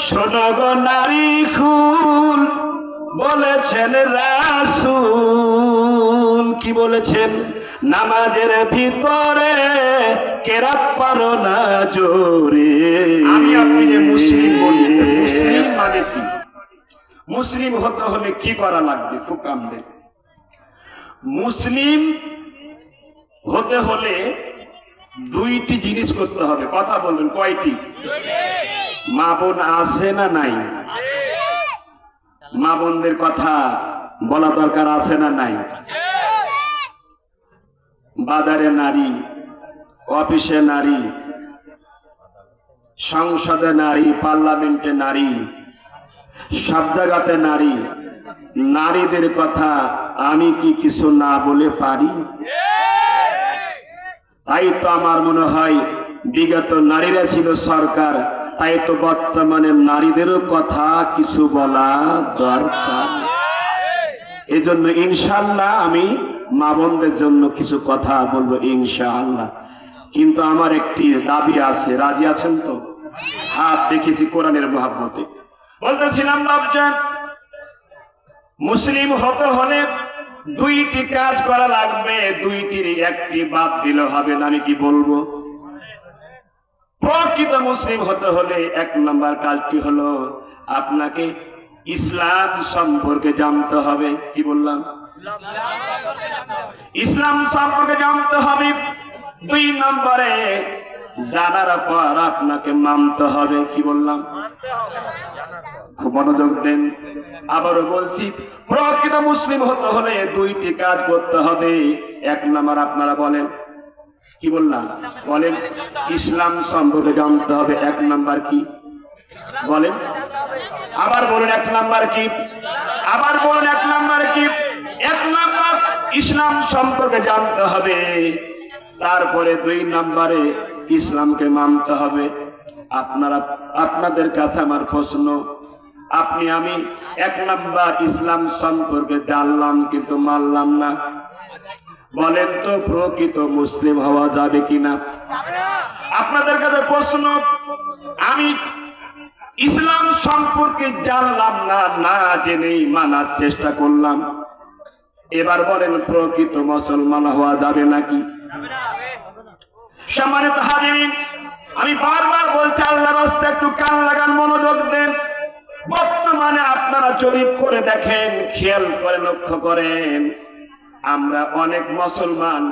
শোনো গো নারী খুন বলেছেন রাসূল। কি বলেছেন? নামাজের ভিতরে কেরাত পারো না জোরে। আমি আপনি যে মুসলিম বলি, মুসলিম মানে কি? মুসলিম হতে হলে কি করা লাগবে? খুব কামড়ে। মুসলিম হতে হলে দুইটি জিনিস করতে হবে। কথা বলবেন, কয়টি? মা বোন আছে না নাই? মা বোনদের কথা বলা দরকার আছে না নাই? বাজারে নারী, অফিসে নারী, সংসদে নারী, পার্লামেন্টে নারী, সব জায়গাতে নারী। নারীদের কথা আমি কি কিছু না বলে পারি? তাই তো আমার মনে হয় বিগত নারীরা ছিল সরকার, তাই তো বর্তমানে নারীদেরও কথা কিছু বলা দরকার। এজন্য ইনশাআল্লাহ আমি মা বোনদের জন্য কিছু কথা বলবো ইনশাআল্লাহ। কিন্তু আমার একটি দাবি আছে, রাজি আছেন তো? হাত দেখেছি কোরআনের মহব্বতে। বলতেছিলাম বাবজান, মুসলিম হতে হলে দুইটি কাজ করা লাগবে, দুইটির একটি বাদ দিলে হবে না। আমি কি বলবো? প্রকৃত মুসলিম হতে হলে এক নম্বর কাজটি হলো আপনাকে ইসলাম সম্পর্কে জানতে হবে। কি বললাম? ইসলাম সম্পর্কে জানতে হবে। দুই নম্বরে জানার পর আপনাকে মানতে হবে। কি বললাম? খুব মনোযোগ দেন। আবারও বলছি, প্রকৃত মুসলিম হতে হলে দুইটি কাজ করতে হবে। এক নম্বর আপনারা বলেন, কি বললাম? বলেন, ইসলাম সম্পর্কে জানতে হবে। এক নাম্বার কি বলেন? আবার বলুন, এক নাম্বার কি? আবার বলুন, এক নাম্বার কি? এক নাম্বার ইসলাম সম্পর্কে জানতে হবে। তারপরে দুই নাম্বারে ইসলামকে মানতে হবে। আপনাদের কাছে আমার প্রশ্ন, আপনি আমি এক নাম্বার ইসলাম সম্পর্কে জানলাম কিন্তু মানলাম না, বলেন তো প্রকৃত মুসলিম হওয়া যাবে কিনা? আপনাদের কাছে প্রশ্ন, আমি ইসলাম সম্পর্কে জানলাম না, না জেনেই মানার চেষ্টা করলাম, এবার বলেন প্রকৃত মুসলমান হওয়া যাবে নাকি? সম্মানিত হাজিরিন, আমি বারবার বলছি, আল্লাহর রাস্তায় একটু কান লাগান, মনোযোগ দেন। বর্তমানে আপনারা জরিপ করে দেখেন, খেয়াল করে লক্ষ্য করেন, আমরা অনেক মুসলমান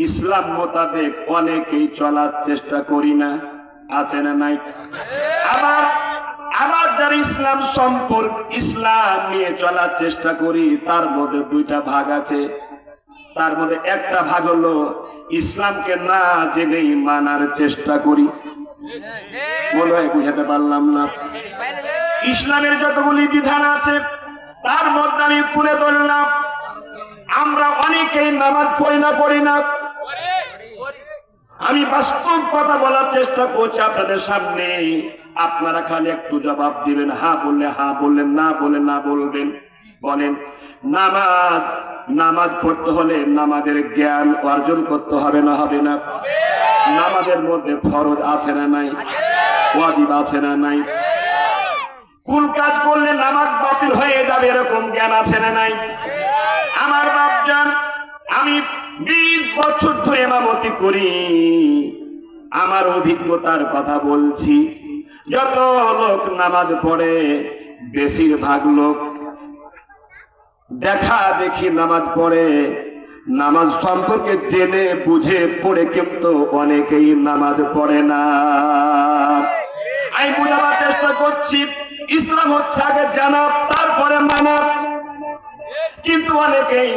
ইসলাম মোতাবেক অনেকেই চলার চেষ্টা করি না, আছে না নাই? আবার যারা ইসলাম ইসলাম নিয়ে চলার চেষ্টা করি, তার মধ্যে দুইটা ভাগ আছে। তার মধ্যে একটা ভাগ হলো ইসলামকে না জেনেই মানার চেষ্টা করি। মনে হয় বুঝাতে পারলাম না। ইসলামের যতগুলি বিধান আছে তার মধ্যে আমি তুলে ধরলাম, আমরা অনেকেই নামাজ পড়ি না। আমি বাস্তব কথা বলার চেষ্টা করছি আপনাদের সামনে, আপনারা খালি একটু জবাব দিবেন। হ্যাঁ বললে হ্যাঁ বললেন, না বলে না বলবেন। বলেন, নামাজ পড়তে হলে নামাজের জ্ঞান অর্জন করতে হবে না হবে না? নামাজের মধ্যে ফরজ আছে না নাই? ওয়াজিব আছে না নাই? কোন কাজ করলে নামাজ বাতিল হয়ে যাবে এরকম জ্ঞান আছে না নাই? আমার বাপজান, আমি 20 বছর ধরে ইমামতি করি, আমার অভিজ্ঞতার কথা বলছি। যত লোক নামাজ পড়ে, বেশিরভাগ লোক দেখা দেখি নামাজ পড়ে, নামাজ সম্পর্কে জেনে বুঝে পড়ে, কিন্তু অনেকেই নামাজ পড়ে না। আমি বুঝাবার চেষ্টা করছি, ইসলাম হচ্ছে আগে জানা, তারপরে মানা। কিন্তু অনেকেই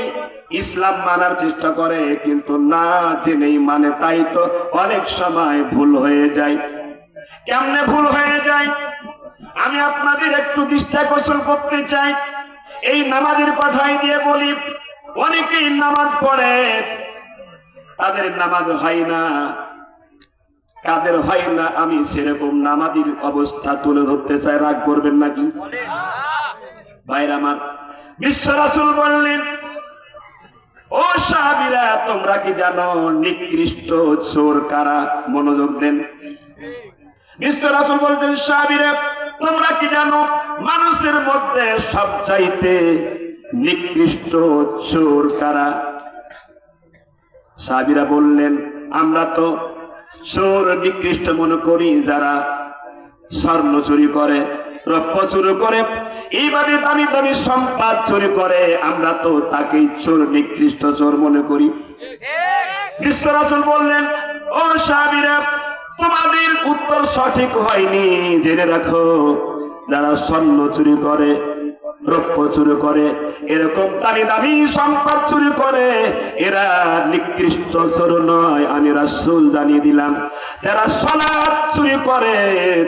ইসলাম মানার চেষ্টা করে কিন্তু না জেনেই মানে, তাই তো অনেক সময় ভুল হয়ে যায়। কেমনে ভুল হয়ে যায় আমি আপনাদের একটু দৃষ্টি আকর্ষণ করতে চাই। এই নামাজের কথাই দিয়ে বলি, অনেকেই নামাজ পড়ে, তাদের নামাজ হয় না। কাদের হয় না আমি সেরকম নামাজের অবস্থা তুলে ধরতে চাই, রাগ করবেন নাকি ভাইরা আমার? বিশ্ব রাসূল বললেন, ও সাহাবীরা, তোমরা কি জানো নিকৃষ্ট চোর কারা? মনোযোগ দেন। বিশ্ব রাসূল বলছেন, সাহাবীরা তোমরা কি জানো মানুষের মধ্যে সবচাইতে নিকৃষ্ট চোর কারা? সাহাবীরা বললেন, আমরা তো চোর নিকৃষ্ট মনে করি যারা স্বর্ণ চুরি করে, রৌপ্য চুরি করে, এইভাবে দামি দামি সম্পদ চুরি করে, আমরা তো তাকেই চোর, নিকৃষ্ট চোর মনে করি। বিশ্ব রাসূল বললেন, ও সাহাবীরা তোমাদের উত্তর সঠিক হয়নি, জেনে রাখো যারা স্বর্ণ চুরি করে, রৌপ্য চুরি করে, এরকম দামি দামি সম্পদ চুরি করে, এরা নিকৃষ্ট চোর নয়। আমি রাসূল জানিয়ে দিলাম, যারা সালাত চুরি করে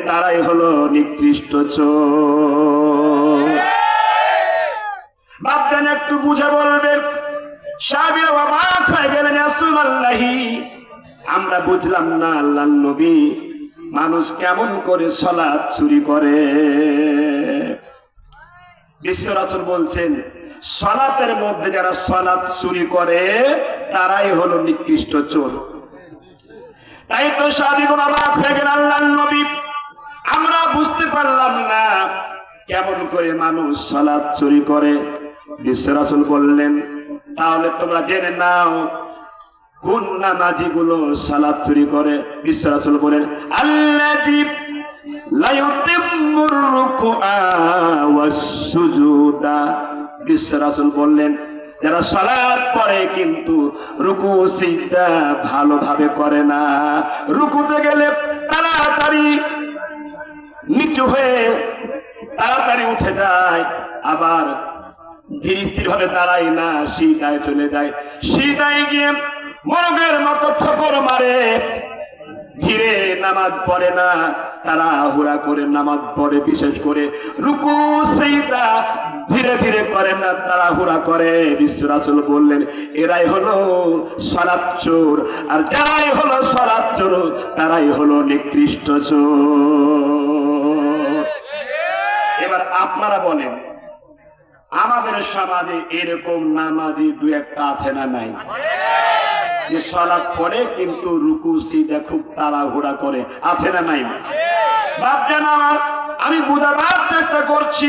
তারাই হলো নিকৃষ্ট চোর। ভাবতেন একটু বুঝে বলবেন। সাহাবীরা অবাক হয়ে গেলেন, ইয়া রাসূলুল্লাহি আমরা বুঝলাম না আল্লাহর নবী মানুষ কেমন করে সালাত চুরি করে। বিশ্ব রাসূল বলছেন, সালাতের মধ্যে যারা সালাত চুরি করে তারাই হলো নিকৃষ্ট চোর। তাই তো সাহাবীগণ অবাক হয়ে গেলেন, আল্লাহর নবী আমরা বুঝতে পারলাম না কেমন করে মানুষ সালাত চুরি করে। বিশ্ব রাসূল বললেন, তাহলে তোমরা জেনে নাও কোন নামাজি গুলো সালাত চুরি করে। বিশ্ব রাসূল বলেন, আল্লাযী লা ইউতিম্মুর রুকুআ ওয়াস সুজুদা। বিশ্ব রাসূল বললেন, যারা সালাত পড়ে কিন্তু রুকু সিজদা ভালোভাবে করে না, রুকুতে গেলে তাড়াতাড়ি নিচু হয়ে তাড়াতাড়ি উঠে যায়, আবার ধীরে ধীরে ভাবে দাঁড়ায় না, সিজদায় চলে যায়, সিজদায় গিয়ে মরগের মতো ঠোকর মারে, ধীরে নামাজ পড়ে না, তাড়াহুড়া করে নামাজ পড়ে, বিশেষ করে রুকু সিজদা ধীরে ধীরে করে না, তাড়াহুড়া করে। বিশ্ব রাসূল বললেন, এরাই হলো সালাত চোর, আর যারাই হলো সালাত চোর তারাই হলো নিকৃষ্ট চোর। এবার আপনারা বলেন, আমাদের সমাজে এরকম নামাজি দু একটা আছে না নাই? যে সালাত পড়ে কিন্তু রুকু সিজদা খুব তাড়াহুড়া করে, আছে না নাই? বাপজান আমার, আমি বুঝাবার চেষ্টা করছি,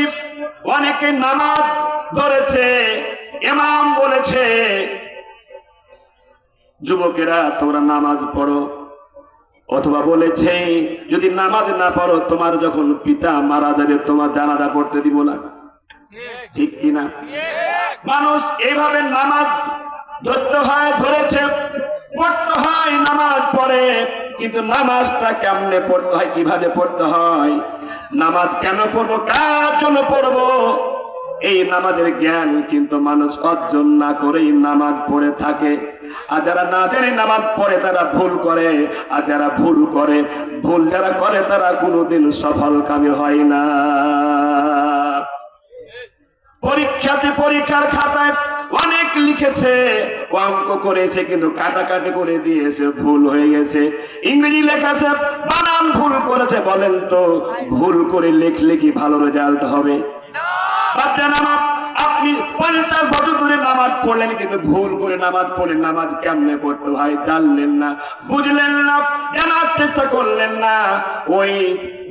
অনেকে নামাজ ধরেছে, ইমাম বলেছে যুবকেরা তোমরা নামাজ পড়ো, অথবা বলেছে যদি নামাজ না পড়ো তোমার যখন পিতা মারা যাবে তোমার জানাজা পড়তে দিব না। ঠিক কিনা? মানুষ এইভাবে নামাজ ধরতে হয়, ধরেছে, পড়তে হয়, নামাজ পড়ে, কিন্তু নামাজটা কেমনে পড়তে হয়, কিভাবে পড়তে হয়, নামাজ কেন পড়বো, কার জন্য পড়বো, এই নামাজের জ্ঞান কিন্তু মানুষ অর্জন না করেই নামাজ পড়ে থাকে। আর যারা না জানে নামাজ পড়ে তারা ভুল করে, আর যারা ভুল করে, ভুল যারা করে তারা কোনোদিন সফলকামী হয় না। পরীক্ষাতে পরীক্ষার খাতায় অনেক লিখেছে, অঙ্ক করেছে, কিন্তু কাটাকাটি করে দিয়েছে, ভুল হয়ে গেছে। ইংরেজি লেখাছে, বানান ভুল করেছে। বলেন তো ভুল করে লিখলে কি ভালো রেজাল্ট হবে? আপনি 50 বছর ধরে নামাজ পড়লেন কিন্তু ভুল করে নামাজ পড়লেন, নামাজ কেমনে পড়তে হয় জানলেন না, বুঝলেন না, জানার চেষ্টা করলেন না। ওই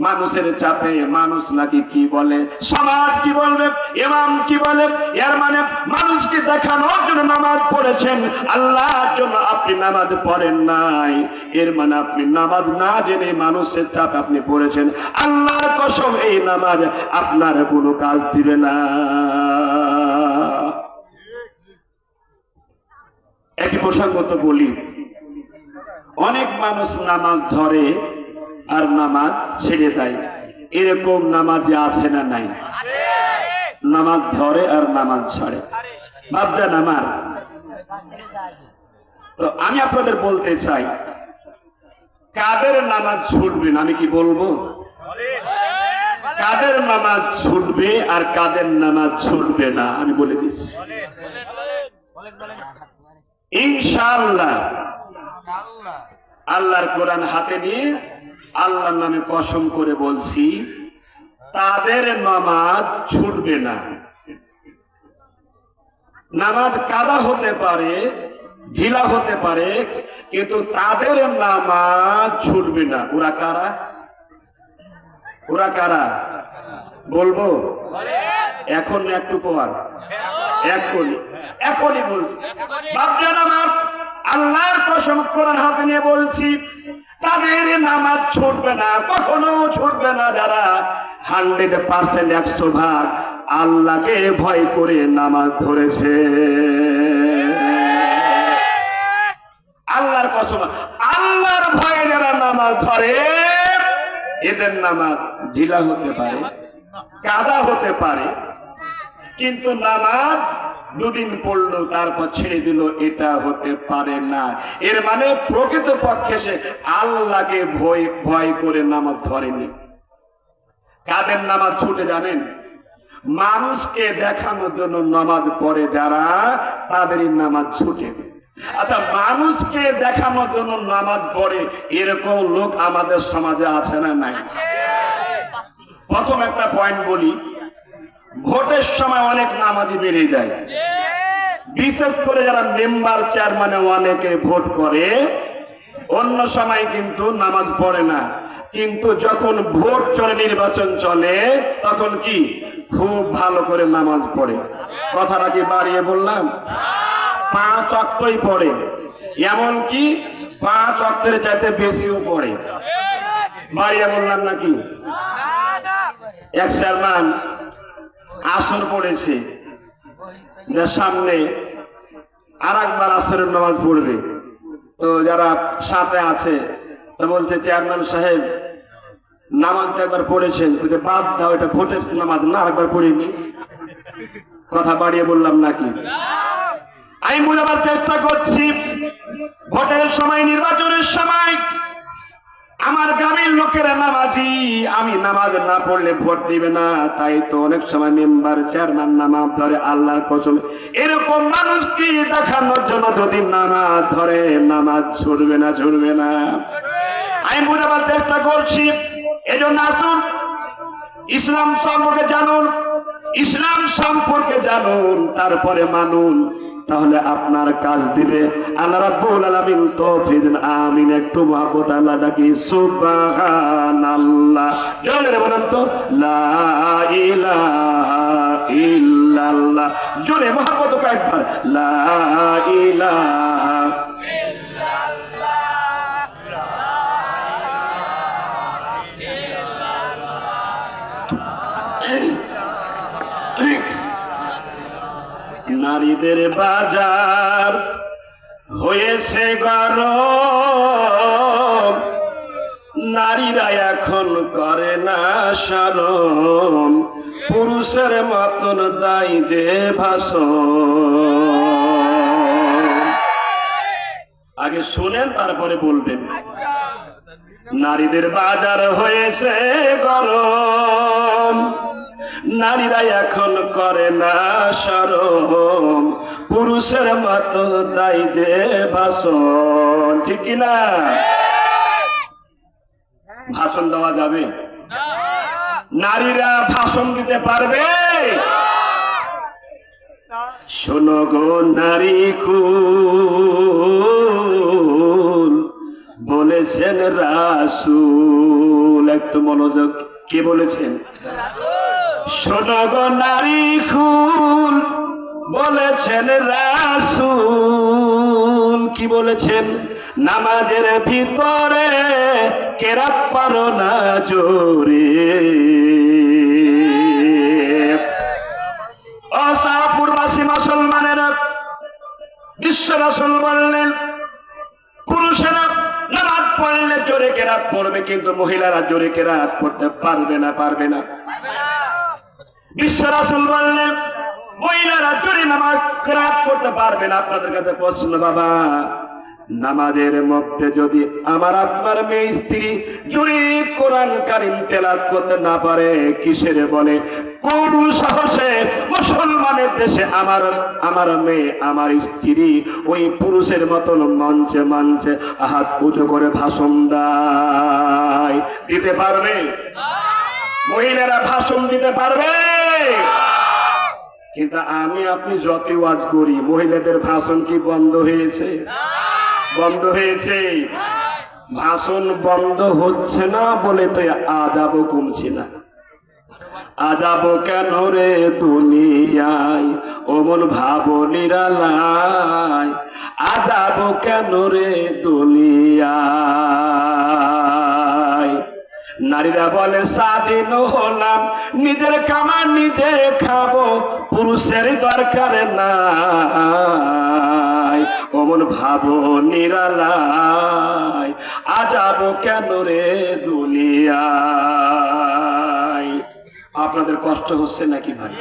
মানুষের চাপে মানুষ নাকি কি বলে, সমাজ কি বলবে, ইমাম কি বলে, এর মানে মানুষকে দেখানোর জন্য নামাজ পড়েছেন, আল্লাহর জন্য আপনি নামাজ পড়েন নাই। এর মানে আপনি নামাজ না জেনে মানুষের চাপে আপনি পড়েছেন। আল্লাহর কসম এই নামাজ আপনার কোনো কাজ দিবে না। একই প্রসঙ্গত বলি, অনেক মানুষ নামাজ ধরে আর নামাজ ছেড়ে দেয়, এরকম নামাজ আছে না নাই? নামাজ ধরে আর নামাজ ছাড়ে। বাপজান আমার, তো আমি আপনাদের বলতে চাই, কাদের নামাজ ছুটবে না, আমি কি বলবো, কাদের নামাজ ছুটবে আর কাদের নামাজ ছুটবে না আমি বলে দিচ্ছি। ইনশাআল্লাহ আল্লাহর কোরআন হাতে নিয়ে আল্লাহর নামে কসম করে বলছি, তাদের নামাজ ছুটবে না। নামাজ কাদা হতে পারে, ঢিলা হতে পারে, কিন্তু তাদের নামাজ ছুটবে না। ওরা কারা? ওরা কারা বলবো? এখন একটু পর, এখনই বলছি। বাপজান আমার, আল্লাহর কসম কোরআন হাতে নিয়ে বলছি, তাদের নামাজ ছুটবে না, কখনো ছুটবে না যারা 100% 100% আল্লাহকে ভয় করে নামাজ ধরেছে। আল্লাহর কসম, আল্লাহর ভয়ে যারা নামাজ ধরে এদের নামাজ ঢিলা হতে পারে, কাদা হতে পারে, কিন্তু নামাজ দুদিন পড়লো তারপর ছেড়ে দিল, এটা হতে পারে না। এর মানে প্রকৃত পক্ষে সে আল্লাহকে ভয় করে নামাজ ধরেনি। কাদের নামাজ ছুটে জানেন? মানুষকে দেখানোর জন্য নামাজ পড়ে যারা, তাদেরই নামাজ ছুটে। আচ্ছা, মানুষকে দেখানোর জন্য নামাজ পড়ে এরকম লোক আমাদের সমাজে আছে না নাই? প্রথম একটা পয়েন্ট বলি, ভোটের সময় অনেক নামাজি বেড়ে যায়, বিশেষ করে যারা মেম্বার চেয়ারম্যানে অনেকে ভোট করে, অন্য সময় কিন্তু নামাজ পড়ে না, কিন্তু যখন ভোট চলে, নির্বাচন চলে, তখন কি খুব ভালো করে নামাজ পড়ে। কথাটা কি বাড়িয়ে বললাম? 5 ওয়াক্তই পড়ে, এমনকি 5 ওয়াক্তের চাইতে বেশিও পড়ে। বাড়িয়ে বললাম নাকি? এক চেয়ারম্যান আসর পড়েছে, সামনে আর একবার আসরের নামাজ পড়বে, তো যারা সাথে আছে তা বলছে, চেয়ারম্যান সাহেব নামাজ তো একবার পড়েছেন, বাদ দাও, এটা ভোটের নামাজ না, আরেকবার পড়িনি। কথা বাড়িয়ে বললাম নাকি? আমি বোঝাবার চেষ্টা করছি, ভোটের সময়, নির্বাচনের সময় আমার গ্রামের লোকেরা নামাজি, আমি নামাজ না পড়লে ভোট দিবে না, তাই তো অনেক সময় মেম্বার চেয়ারম্যান নামাজ ধরে। আল্লাহর কসম, এরকম মানুষকে দেখানোর জন্য যদি নামাজ ধরে, নামাজ ছুটবে না, ছুটবে না। আমি বোঝাবার চেষ্টা করছি, এজন্য আসুন ইসলাম সম্পর্কে জানুন, ইসলাম সম্পর্কে জানুন, তারপরে মানুন, তাহলে আপনার কাজ দিবে আল্লাহ রাব্বুল আলামিন। তৌফিক দিন, আমিন। একটু মহব্বত আল্লাহ ডাকি, সুবহানাল্লাহ। জোরে বলেন তো, লা ইলাহা ইল্লাল্লাহ। জোরে মহব্বত কয়েকবার, লা ইলাহা নারীদের বাজার হয়েছে গরম, নারীরা এখন করে না শরম, পুরুষের মতন দায় যে ভাষণ। আগে শুনেন তারপরে বলবেন। নারীদের বাজার হয়েছে গরম, নারীরা এখন করে না শরম, পুরুষের মতো দায় যে ভাষণ। ঠিক কিনা? ভাষণ দেওয়া যাবে? নারীরা ভাষণ দিতে পারবে? শোনো গো নারী কুল, বলেছেন রাসূল। একটু মনোযোগ, কে বলেছেন? শোনো গো নারী কুল, বলেছেন রাসূল। কি বলেছেন? নামাজের ভিতরে কেরাত পারো না জোরে। ও শাহপুরবাসী মুসলমানেরা, বিশ্ব রাসূল বললেন, পুরুষেরা নামাজ পড়লে জোরে কেরাত পড়বে, কিন্তু মহিলারা জোরে কেরাত পড়তে পারবে না, পারবে না। বিশ্ব রাসূল বললেন, মহিলারা জোরে নামাজ কেরাত করতে পারবে না। আপনাদের কাছে প্রশ্ন বাবা, নামাজের মধ্যে যদি আমার আপনার মেয়ে স্ত্রী জোরে কোরআন কারীম তেলাওয়াত করতে না পারে, কিসের বলে? কোন সাহসে মুসলমানের দেশে আমার মেয়ে, আমার স্ত্রী ওই পুরুষের মতন মঞ্চে মঞ্চে হাত উঁচু করে ভাষণ দেয়? দিতে পারবে? মহিলারা ভাষণ দিতে পারবে? কিন্তু আমি আপনি যত ওয়াজ করি, মহিলাদের ভাষণ কি বন্ধ হয়েছে? বন্ধ হয়েছে? ভাষণ বন্ধ হচ্ছে না বলে তো আযাবও কমছে না। আযাব কেন রে দুনিয়ায়, ওমন ভাবো নিরালায়, আযাব কেন রে দুনিয়ায়। নারীরা বলে স্বাধীন হলাম, নিজের কামাই নিজে খাবো, পুরুষের দরকার নাই, ওমন ভাবো নিরালায়, আযাব কেন রে দুনিয়ায়। আপনাদের কষ্ট হচ্ছে নাকি ভাই?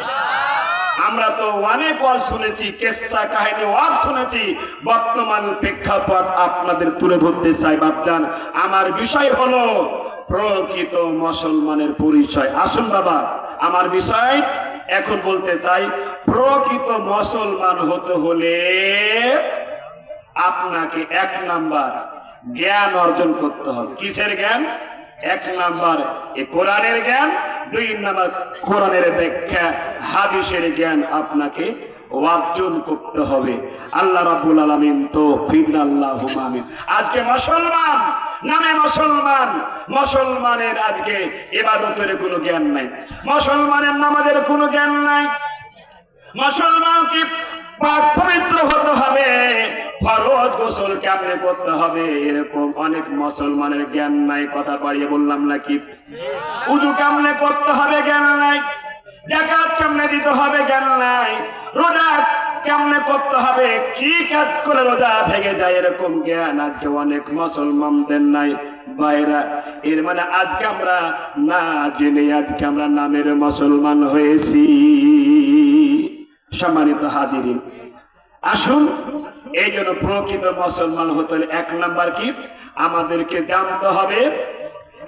আমরা তো অনেক ওয়াজ শুনেছি, কেসা কাহিনী ওয়াজ শুনেছি, বর্তমান প্রেক্ষাপট আপনাদের তুলে ধরতে চাই বাপজান। আমার বিষয় হলো প্রকৃত মুসলমানের পরিচয়। আসুন বাবা, আমার বিষয় এখন বলতে চাই, প্রকৃত মুসলমান হতে হলে আপনাকে 1 নাম্বার জ্ঞান অর্জন করতে হবে। কিসের জ্ঞান? 1 নাম্বার কোরআনের জ্ঞান, 2 নাম্বার কোরআনের ব্যাখ্যা, হাদিসের জ্ঞান আপনাকে অর্জন করতে হবে। আল্লাহ রাব্বুল আলামিন তৌফিক দান, আল্লাহুম্মা আমিন। আজকে মুসলমান নামে মুসলমানের আজকে ইবাদতের কোনো জ্ঞান নাই, মুসলমানের নামাজের কোনো জ্ঞান নাই। মুসলমানকে পাক পবিত্র হতে হবে, ফরজ গোসল কেমনে করতে হবে এরকম অনেক মুসলমানের জ্ঞান নাই। কথা বাড়িয়ে বললাম নাকি? উযু কেমনে করতে হবে জ্ঞান নাই, যাকাত কেমনে দিতে হবে জ্ঞান নাই, রোজা কেমনে করতে হবে, কি কাজ করে রোজা ভেঙে যায় এরকম জ্ঞান আজকে অনেক মুসলমানদের নাই। বাইরা, এর মানে আজকে আমরা না জেনে আজকে আমরা নামের মুসলমান হয়েছি। সম্মানিত হাজিরিন, আসুন, এই জন্য প্রকৃত মুসলমান হতে হলে 1 নাম্বার কি আমাদেরকে জানতে হবে।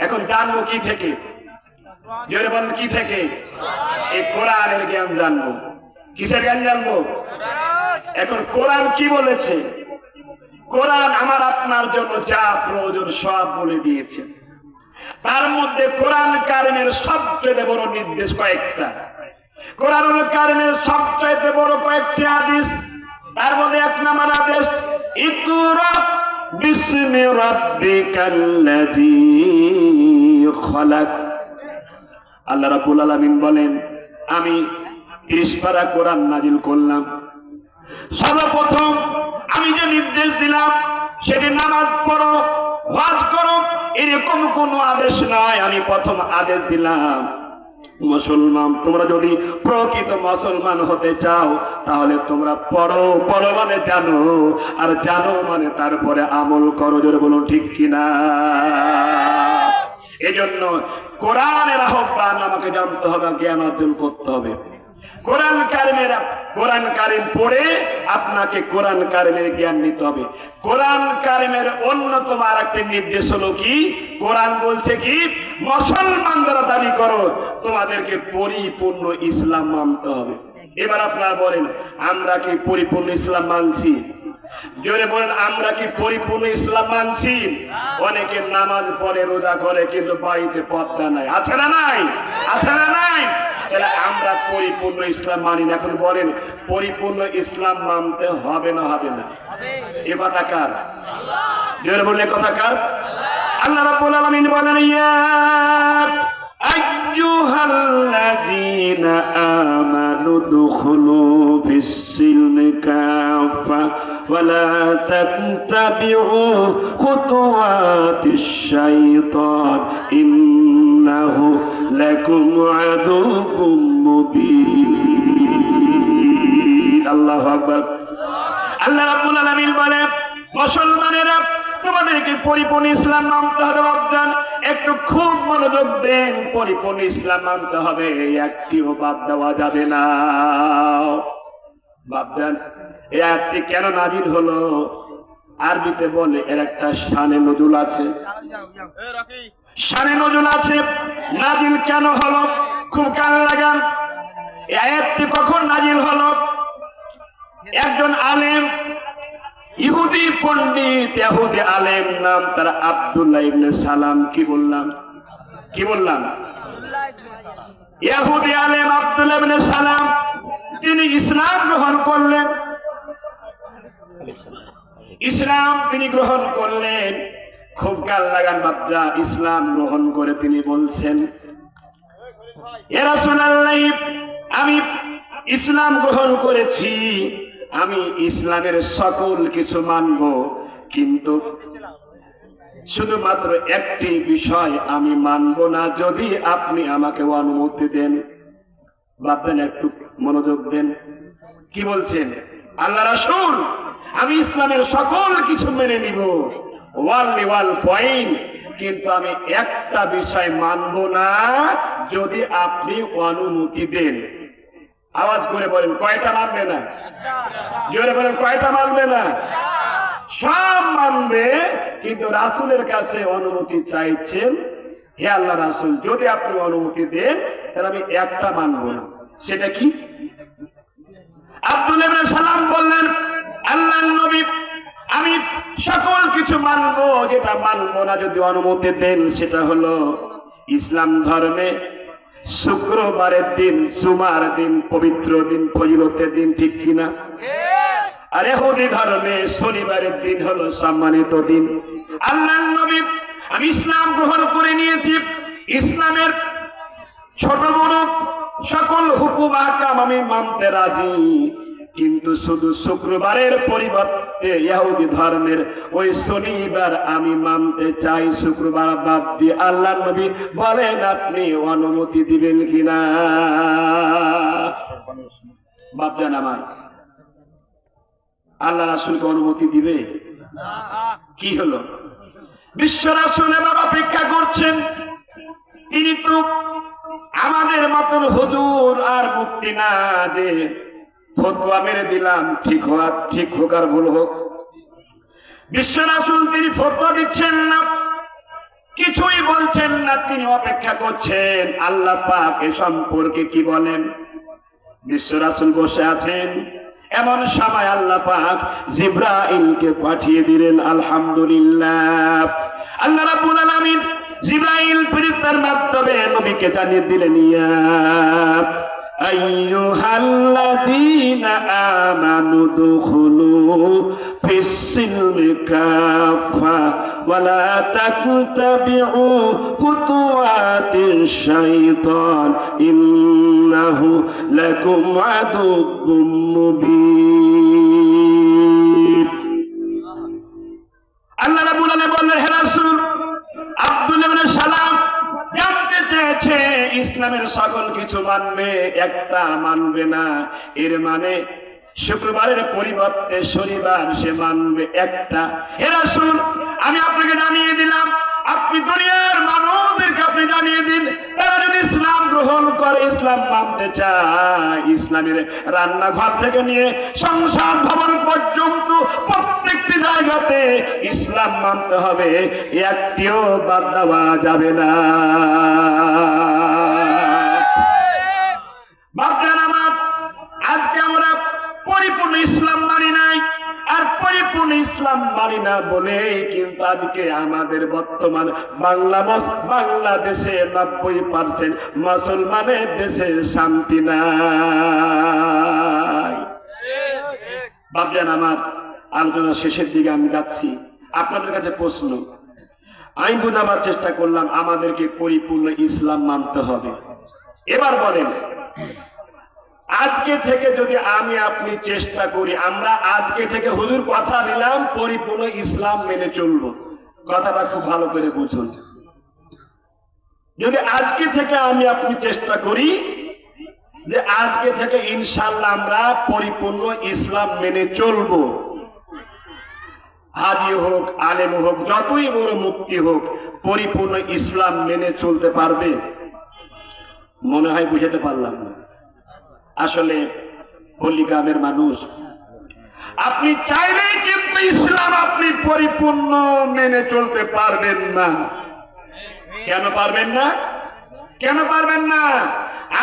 এখন জানবো কি থেকে? জোরে বলেন, কি থেকে? এই কোরআনের জ্ঞান জানবো। কিসের জ্ঞান জানবো? এখন কোরআন কি বলেছে? কোরআন আমার আপনার জন্য যা প্রয়োজন সব বলে দিয়েছে। তার মধ্যে কোরআন কারিমের সবচেয়ে বড় নির্দেশ কয়েকটা, কোরআন কারিমের সবচেয়ে বড় কয়েকটি হাদিস। তার মধ্যে 1 নাম্বার আদেশ, ইকরা বিসমি রাব্বিকাল্লাযী খালাক। আল্লাহ রাব্বুল আলামিন বলেন, আমি 30 পারা কোরআন নাজিল করলাম। সর্বপ্রথম আমি যে নির্দেশ দিলাম সেটি নামাজ পড়ো, ওয়াজ করো, এরকম কোনো আদেশ নয়। আমি প্রথম আদেশ দিলাম, মুসলমান তোমরা যদি প্রকৃত মুসলমান হতে চাও তাহলে তোমরা পড়ো, পড়ো মানে জানো, আর জানো মানে তারপরে আমল করো। জোরে বলুন ঠিক কিনা? এজন্য কোরআনের আহ্বান আমাকে জানতে হবে, জ্ঞান অর্জন করতে হবে। কোরআন কারিম পড়ে আপনাকে কোরআন কারিমের জ্ঞান নিতে হবে। কোরআন কারিমের অন্যতম আরেকটি নির্দেশ হলো কি, কোরআন বলছে কি, মুসলমান যারা দাবি করো তোমাদেরকে পরিপূর্ণ ইসলাম মানতে হবে। এবার আপনারা বলেন, আমরা কি পরিপূর্ণ ইসলাম মানছি? জোরে বলেন, আমরা কি পরিপূর্ণ ইসলাম মানছি? অনেকে নামাজ পড়ে, রোজা করে, কিন্তু বাড়িতে পর্দা নাই। আছে না নাই? আছে না নাই? তাহলে আমরা পরিপূর্ণ ইসলাম মানি না। এখন বলেন, পরিপূর্ণ ইসলাম মানতে হবে না হবে না? এ কথা কার? জোরে বললে কথা কার? আল্লাহ রাব্বুল আলামিন বলেন, ইয়া আইয়ুহাল্লাযীনা আমানু দুখুলু ফিস-সিলমি কাফা ওয়া লা তাত্তাবিউ খুতুওয়াতিশ শাইতান ইন্নাহু লাকুম আদুউম মুবিন। আল্লাহু আকবার। আল্লাহ রাব্বুল আলামিন বলেন, মুসলমানেরা তোমাদেরকে পরিপূর্ণ ইসলাম মানতে হবে। বাপজান, একটু খুব মনোযোগ দেন, পরিপূর্ণ ইসলাম মানতে হবে, একটিও বাদ দেওয়া যাবে না। বাপজান, এই আয়াতটি কেন নাজিল হলো? আরবিতে বলে এর একটা শানে নজুল আছে। শানে নজুল আছে। নাজিল কেন হলো? খুব কান লাগান। এই আয়াতটি কখন নাজিল হলো? একজন আলেম, ইহুদি পণ্ডিত, ইহুদি আলেম, নাম তার আব্দুল্লাহ ইবনে সালাম। কি বললাম? ইহুদি আলেম আব্দুল্লাহ ইবনে সালাম, তিনি ইসলাম গ্রহণ করলেন। ইসলাম তিনি গ্রহণ করলেন। খুব কাল লাগান বাপজা ইসলাম গ্রহণ করে তিনি বলছেন, ইয়া রাসূলুল্লাহ, আমি ইসলাম গ্রহণ করেছি, আমি ইসলামের সকল কিছু মানব, কিন্তু শুধুমাত্র একটি বিষয় আমি মানব না, যদি আপনি আমাকে অনুমতি দেন। ভাববেন, একটু মনোযোগ দেন। কি বলছেন আল্লাহ রাসূল? আমি ইসলামের সকল কিছু মেনে নিব, ওয়াল পয়েন্ট, কিন্তু আমি একটা বিষয় মানব না, যদি আপনি অনুমতি দেন। আওয়াজ করে বলেন, কয়টা মানবে না? জোরে বলেন, কয়টা মানবে না? সব মানবে, কিন্তু রাসূলের কাছে অনুমতি চাইছেন, হে আল্লাহ রাসূল, যদি আপনি অনুমতি দেন তাহলে আমি একটা মানব না। সেটা কি? আব্দুল্লাহ ইবনে সালাম বললেন, আল্লাহর নবী, আমি সকল কিছু মানব, যেটা মানব না যদি অনুমতি দেন সেটা হলো ইসলাম ধর্মে শুক্রবারের দিন, জুমার দিন, পবিত্র দিন, ফজিলতের দিন, ঠিক কিনা? আর ইহুদি ধর্মে শনিবারের দিন হলো সম্মানিত দিন। আল্লাহর নবী, আমি ইসলাম গ্রহণ করে নিয়েছি, ইসলামের ছোট বড় সকল হুকুম আহকাম আমি মানতে রাজি, কিন্তু শুধু শুক্রবারের পরিবর্তে ইহুদি ধর্মের ওই শনিবার আমি মানতে চাই, শুক্রবার বাদ দিয়ে। আল্লাহর নবী বলেন, আপনি অনুমতি দিবেন কিনা? বাপজান আমার, আল্লাহ রাসূলকে অনুমতি দিবে? কি হলো? বিশ্ব রাসূল এবার অপেক্ষা করছেন, তিনি তো আমাদের মতন হুজুর আর মুক্তি না যে ফতোয়া মেরে দিলাম, ঠিক হোক আর ভুল হোক। বিশ্ব রাসূল তিনি ফতোয়া দিচ্ছেন না, কিছুই বলছেন না, তিনি অপেক্ষা করছেন আল্লাহ পাক এ সম্পর্কে কি বলেন। বিশ্ব রাসূল বসে আছেন, এমন সময় আল্লাহ পাক জিবরাইলকে পাঠিয়ে দিলেন। আলহামদুলিল্লাহ, আল্লাহ রাব্বুল আলামিন জিবরাইল ফেরেশতার মাধ্যমে নবীকে জানিয়ে দিলেন, ইয়া আইয়ুহাল্লাযীনা আমানু দুখুলু ফিস-সিলমি কাফা ওয়া লা তাত্তাবিউ খুতুওয়াতিশ শাইতান ইন্নাহু লাকুম আদুউম মুবিন। আল্লাহ রাব্বুল আলামিন বললেন, হে রাসূল, আব্দুল্লাহ ইবনে সালাম জানতে চেয়েছে ইসলামের সকল কিছু মানবে, একটা মানবে না। এর মানে শুক্রবারের পরিবর্তে শনিবার সে মানবে একটা। হে রাসূল, আমি আপনাকে জানিয়ে দিলাম, আপনি দুনিয়ার মানুষদেরকে আপনি জানিয়ে দিন, তারা যদি ইসলাম গ্রহণ করে, ইসলাম মানতে চায়, ইসলামের রান্নাঘর থেকে নিয়ে সংসার ভবন পর্যন্ত প্রত্যেকটি জায়গাতে ইসলাম মানতে হবে, একটিও বাদ দেওয়া যাবে না। বাপজান আমার, আজকে আমরা পরিপূর্ণ ইসলাম মানি নাই, আর পরিপূর্ণ ইসলাম মানি না বলেই কিন্তু আজকে আমাদের বর্তমান বাংলাদেশে 90% মুসলমানের দেশে শান্তি নাই। বাপজান আমার, আলোচনা শেষের দিকে আমি যাচ্ছি। আপনাদের কাছে প্রশ্ন, আমি বোঝাবার চেষ্টা করলাম আমাদেরকে পরিপূর্ণ ইসলাম মানতে হবে। এবার বলেন, আজকে থেকে যদি আমি আপনি চেষ্টা করি, আমরা আজকে থেকে হুজুর কথা দিলাম পরিপূর্ণ ইসলাম মেনে চলবো, কথাটা খুব ভালো করে বুঝুন। যদি আজকে থেকে আমি আপনি চেষ্টা করি যে আজকে থেকে ইনশাআল্লাহ আমরা পরিপূর্ণ ইসলাম মেনে চলবো, হাজি হোক, আলেম হোক, যতই বড় মুক্তি হোক, পরিপূর্ণ ইসলাম মেনে চলতে পারবে? মনে হয় বুঝাতে পারলাম না। আসলে পল্লী গ্রামের মানুষ, আপনি চাইলেই কিন্তু ইসলাম আপনি পরিপূর্ণ মেনে চলতে পারবেন না। কেন পারবেন না? কেন পারবেন না?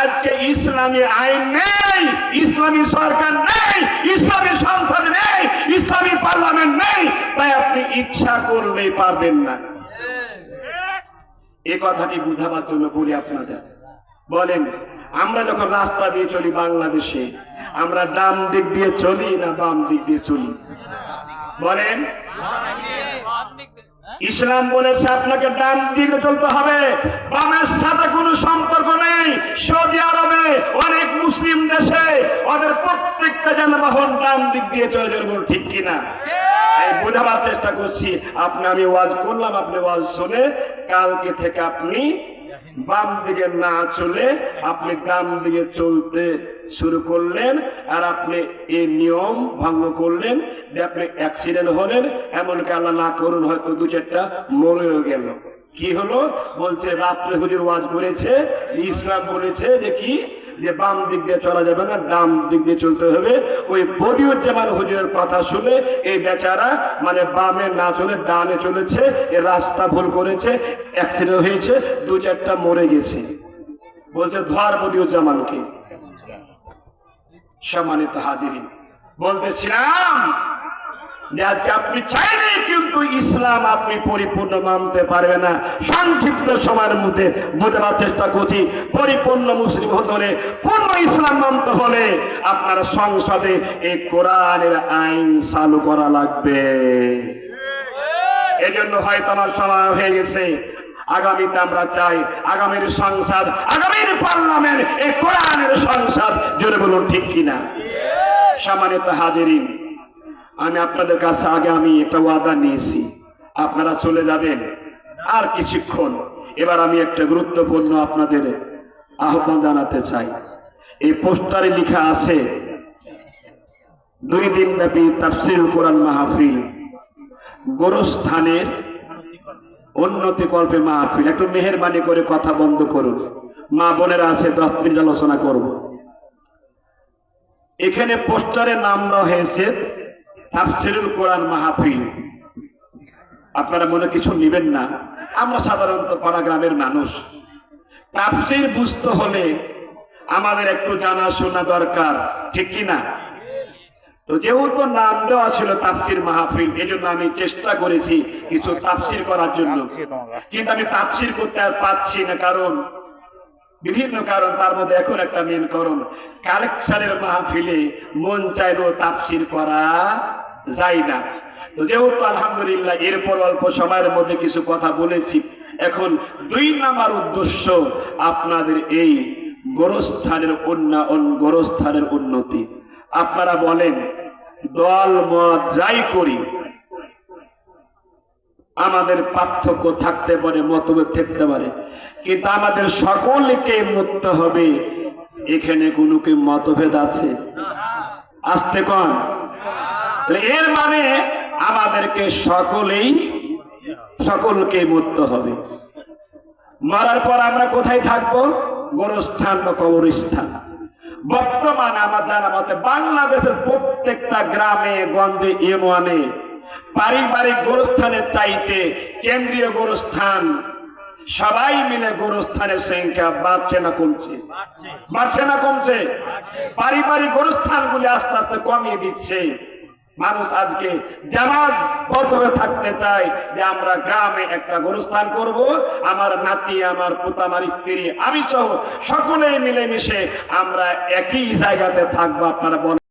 আজকে ইসলামী আইন নেই, ইসলামী সরকার নেই, ইসলামী সংসদ নেই, ইসলামী পার্লামেন্ট নেই, তাই আপনি ইচ্ছা করলেই পারবেন না। এই কথাটি বুঝাবার জন্য বলি আপনাদের। বলেন, আমরা যখন রাস্তা দিয়ে চলি বাংলাদেশে, আমরা ডান দিক দিয়ে চলি না বাম দিক দিয়ে চলি? বলেন, ইসলাম বলেছে আপনাকে ডান দিকে চলতে হবে, বামের সাথে কোনো সম্পর্ক নেই। সৌদি আরবে অনেক মুসলিম দেশে ওদের প্রত্যেকটা যানবাহন ডান দিক দিয়ে চলে যাবে, ঠিক কিনা? বোঝাবার চেষ্টা করছি। আমি ওয়াজ করলাম, আপনি ওয়াজ শুনে কালকে থেকে আপনি বাম দিকে না চলে আপনি ডান দিকে চলতে শুরু করলেন, আর আপনি এই নিয়ম ভঙ্গ করলেন, আপনি অ্যাক্সিডেন্ট হলেন, এমনকি আল্লাহ না করুন হয়তো দু চারটা মরেও গেল। কি হলো? বলছে রাত্রে হুজুর ওয়াজ করেছে, ইসলাম বলেছে যে কি, যে বাম দিক দিয়ে চলা যাবে না, ডান দিক দিয়ে চলতে হবে। ওই বদিউজ্জামান হুজুরের কথা শুনে এই বেচারা মানে বামে না চলে ডানে চলেছে, এ রাস্তা ভুল করেছে, অ্যাক্সিডেন্ট হয়েছে, দু চারটা মরে গেছে। বলছে ধর বদিউজ্জামানকে। সম্মানিত হাজিরিন, বলতেছিলাম যে আজকে আপনি চাইলে কিন্তু ইসলাম আপনি পরিপূর্ণ মানতে পারবে না। সংক্ষিপ্ত সময়ের মধ্যে বোঝাবার চেষ্টা করছি, পরিপূর্ণ মুসলিম হতে হলে, পূর্ণ ইসলাম মানতে হলে আপনার সংসদে এই কোরআনের আইন চালু করা লাগবে। এজন্য হয়তো আমার সময় হয়ে গেছে। আগামীতে আমরা চাই আগামীর সংসদ, আগামীর পার্লামেন্ট এই কোরআনের সংসদ, জোরে বলুন ঠিক কিনা? সম্মানিত হাজিরিন, আমি আপনাদের কাছে আগে একটা ওয়াদা নিয়েছি, আপনারা চলে যাবেন আর কিছুক্ষণ। এবার আমি একটা গুরুত্বপূর্ণ আপনাদের আহ্বান জানাতে চাই। এই পোস্টারে লেখা আছে 2 দিন ব্যাপী তাফসীরুল কোরআন মাহফিল, গোরস্থানের উন্নতি কল্পে মাহফিল। একটু মেহেরবানি করে কথা বন্ধ করুন, মা বোনেরা আছে, 10 মিনিট আলোচনা করব। এখানে পোস্টারে নাম দেওয়া হয়েছে তাফসীরুল কোরআন মাহফিল। আপনারা মনে কিছু নেবেন না, আমরা সাধারণত পাড়া গ্রামের মানুষ, তাফসীর বুঝতে হলে আমাদের একটু জানাশোনা দরকার, ঠিক কিনা? তো যেহেতু নাম দেওয়া ছিল তাফসীর মাহফিল, এজন্য আমি চেষ্টা করেছি কিছু তাফসীর করার জন্য, কিন্তু আমি তাফসীর করতে আর পাচ্ছি না, কারণ বিভিন্ন কারণ। তার মধ্যে এখন একটা মেন কারণ, কালেকশনের মাহফিলে মন চাইলেও তাফসীর করা যায় না। তো যেহেতু আলহামদুলিল্লাহ এরপর অল্প সময়ের মধ্যে কিছু কথা বলেছি, এখন 2 নাম্বার উদ্দেশ্য আপনাদের এই গোরস্থানের উন্নতি। আপনারা বলেন দল মত যাই করি, আমাদের পার্থক্য থাকতে পারে, মতভেদ থাকতে পারে, কিন্তু আমাদের সকলকে মুক্ত হবে। এখানে কোনো কি মতভেদ আছে? আসতে কন। এর মানে আমাদেরকে সকলকে মুক্ত হবে। মরার পর আমরা কোথায় থাকবো? গোরস্থান বা কবরস্থান। বর্তমানে আমার জানা মতে বাংলাদেশের প্রত্যেকটা গ্রামে গঞ্জে ইউনিয়নে পারিবারিক গোরস্থানের চাইতে কেন্দ্রীয় গোরস্থান, সবাই মিলে গোরস্থানের সংখ্যা বাড়ছে না কমছে? বাড়ছে না কমছে? পারিবারিক গোরস্থানগুলি আস্তে আস্তে কমিয়ে দিচ্ছে। মানুষ আজকে জামাতবদ্ধ থাকতে চায় যে আমরা গ্রামে একটা গোরস্থান করব, আমার নাতি, আমার পুতা, আমার স্ত্রী, আমি সহ সকলে মিলেমিশে আমরা একই জায়গাতে থাকবো। আপনারা বলেন